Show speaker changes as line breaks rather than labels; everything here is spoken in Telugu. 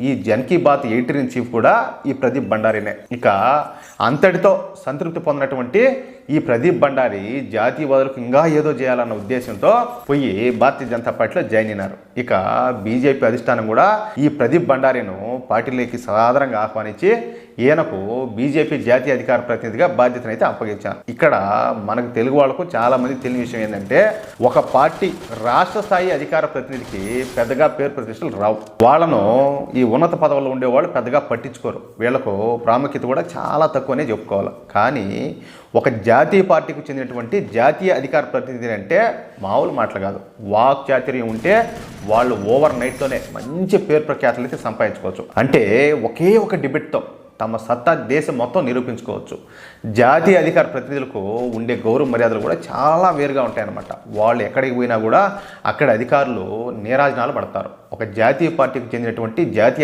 ఈ Jan Ki Baat editor in chief కూడా ఈ ప్రదీప్ బండారీనే. ఇక అంతటితో సంతృప్తి పొందినటువంటి ఈ ప్రదీప్ బండారి జాతీయవాదులకు ఇంకా ఏదో చేయాలన్న ఉద్దేశంతో పోయి భారతీయ జనతా పార్టీలో జాయిన్ అయినారు. ఇక బీజేపీ అధిష్టానం కూడా ఈ ప్రదీప్ బండారీను పార్టీలోకి సాధారణంగా ఆహ్వానించి ఈయనకు బీజేపీ జాతీయ అధికార ప్రతినిధిగా బాధ్యతను అయితే అప్పగించారు. ఇక్కడ మనకు తెలుగు వాళ్ళకు చాలా మంది తెలియని విషయం ఏంటంటే, ఒక పార్టీ రాష్ట్ర స్థాయి అధికార ప్రతినిధికి పెద్దగా పేరు ప్రతిష్టలు రావు. వాళ్ళను ఈ ఉన్నత పదవుల్లో ఉండేవాళ్ళు పెద్దగా పట్టించుకోరు. వీళ్ళకు ప్రాముఖ్యత కూడా చాలా తక్కువనే చెప్పుకోవాలి. కానీ ఒక జాతీయ పార్టీకి చెందినటువంటి జాతీయ అధికార ప్రతినిధి అంటే మామూలు మాటలు కాదు. వాక్ చాతుర్యం ఉంటే వాళ్ళు ఓవర్ నైట్తోనే మంచి పేరు ప్రఖ్యాతులు అయితే సంపాదించుకోవచ్చు. అంటే ఒకే ఒక డిబేట్తో తమ సత్తా దేశం మొత్తం నిరూపించుకోవచ్చు. జాతీయ అధికార ప్రతినిధులకు ఉండే గౌరవ మర్యాదలు కూడా చాలా వేరుగా ఉంటాయన్నమాట. వాళ్ళు ఎక్కడికి పోయినా కూడా అక్కడ అధికారులు నీరాజనాలు పడతారు. ఒక జాతీయ పార్టీకి చెందినటువంటి జాతీయ